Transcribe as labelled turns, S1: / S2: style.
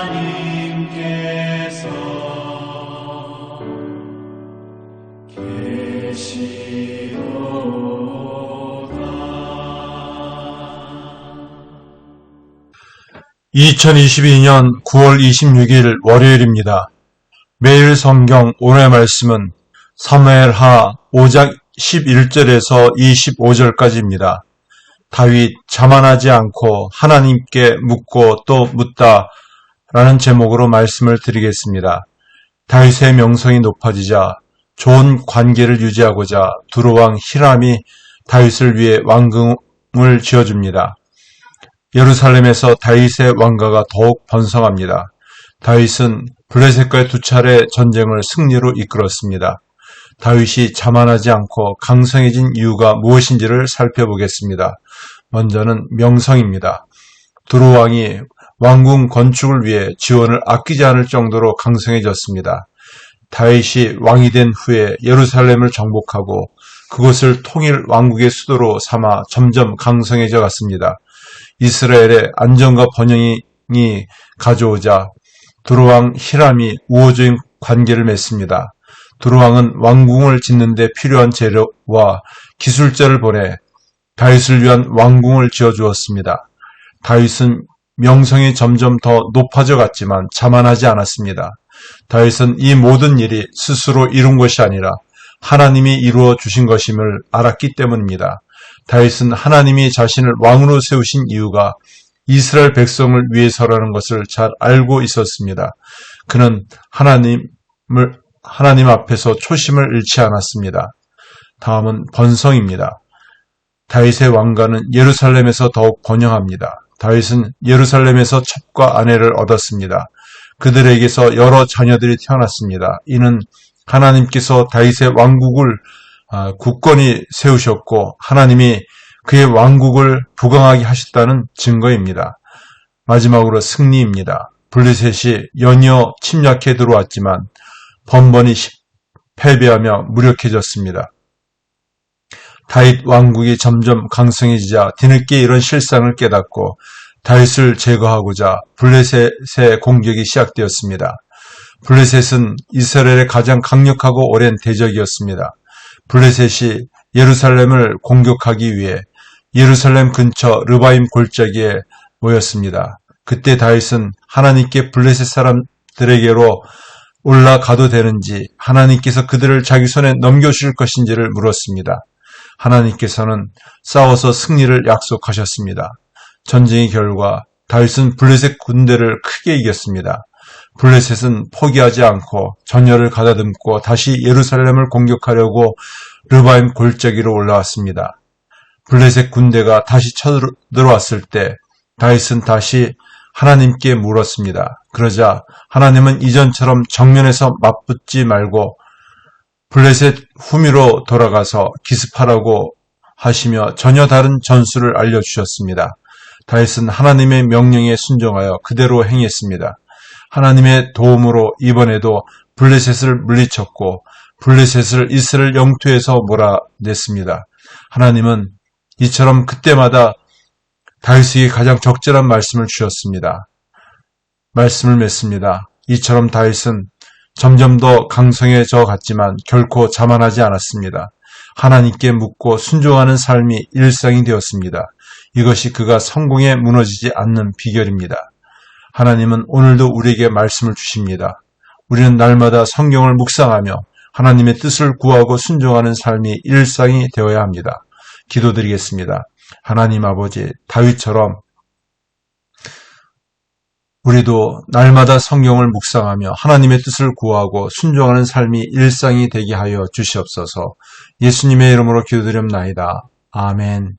S1: 하나님께서 계시도다.
S2: 2022년 9월 26일 월요일입니다. 매일 성경 오늘의 말씀은 사무엘하 5장 11절에서 25절까지입니다. 다윗 자만하지 않고 하나님께 묻고 또 묻다 라는 제목으로 말씀을 드리겠습니다. 다윗의 명성이 높아지자 좋은 관계를 유지하고자 두로왕 히람이 다윗을 위해 왕궁을 지어줍니다. 예루살렘에서 다윗의 왕가가 더욱 번성합니다. 다윗은 블레셋과의 2차례 전쟁을 승리로 이끌었습니다. 다윗이 자만하지 않고 강성해진 이유가 무엇인지를 살펴보겠습니다. 먼저는 명성입니다. 두로왕이 왕궁 건축을 위해 지원을 아끼지 않을 정도로 강성해졌습니다. 다윗이 왕이 된 후에 예루살렘을 정복하고 그곳을 통일 왕국의 수도로 삼아 점점 강성해져 갔습니다. 이스라엘의 안정과 번영이 가져오자 두로왕 히람이 우호적인 관계를 맺습니다. 두로왕은 왕궁을 짓는 데 필요한 재료와 기술자를 보내 다윗을 위한 왕궁을 지어주었습니다. 다윗은 명성이 점점 더 높아져 갔지만 자만하지 않았습니다. 다윗은 이 모든 일이 스스로 이룬 것이 아니라 하나님이 이루어 주신 것임을 알았기 때문입니다. 다윗은 하나님이 자신을 왕으로 세우신 이유가 이스라엘 백성을 위해서라는 것을 잘 알고 있었습니다. 그는 하나님 앞에서 초심을 잃지 않았습니다. 다음은 번성입니다. 다윗의 왕가는 예루살렘에서 더욱 번영합니다. 다윗은 예루살렘에서 첩과 아내를 얻었습니다. 그들에게서 여러 자녀들이 태어났습니다. 이는 하나님께서 다윗의 왕국을 굳건히 세우셨고 하나님이 그의 왕국을 부강하게 하셨다는 증거입니다. 마지막으로 승리입니다. 블레셋이 연이어 침략해 들어왔지만 번번이 패배하며 무력해졌습니다. 다윗 왕국이 점점 강성해지자 뒤늦게 이런 실상을 깨닫고 다윗을 제거하고자 블레셋의 공격이 시작되었습니다. 블레셋은 이스라엘의 가장 강력하고 오랜 대적이었습니다. 블레셋이 예루살렘을 공격하기 위해 예루살렘 근처 르바임 골짜기에 모였습니다. 그때 다윗은 하나님께 블레셋 사람들에게로 올라가도 되는지 하나님께서 그들을 자기 손에 넘겨주실 것인지를 물었습니다. 하나님께서는 싸워서 승리를 약속하셨습니다. 전쟁의 결과 다윗은 블레셋 군대를 크게 이겼습니다. 블레셋은 포기하지 않고 전열을 가다듬고 다시 예루살렘을 공격하려고 르바임 골짜기로 올라왔습니다. 블레셋 군대가 다시 쳐들어왔을 때 다윗은 다시 하나님께 물었습니다. 그러자 하나님은 이전처럼 정면에서 맞붙지 말고 블레셋 후미로 돌아가서 기습하라고 하시며 전혀 다른 전술을 알려주셨습니다. 다윗은 하나님의 명령에 순종하여 그대로 행했습니다. 하나님의 도움으로 이번에도 블레셋을 물리쳤고 블레셋을 이스라엘 영토에서 몰아냈습니다. 하나님은 이처럼 그때마다 다윗에게 가장 적절한 말씀을 주셨습니다. 말씀을 맺습니다. 이처럼 다윗은 점점 더 강성해져 갔지만 결코 자만하지 않았습니다. 하나님께 묻고 순종하는 삶이 일상이 되었습니다. 이것이 그가 성공에 무너지지 않는 비결입니다. 하나님은 오늘도 우리에게 말씀을 주십니다. 우리는 날마다 성경을 묵상하며 하나님의 뜻을 구하고 순종하는 삶이 일상이 되어야 합니다. 기도드리겠습니다. 하나님 아버지, 다윗처럼 우리도 날마다 성경을 묵상하며 하나님의 뜻을 구하고 순종하는 삶이 일상이 되게 하여 주시옵소서. 예수님의 이름으로 기도드립나이다. 아멘.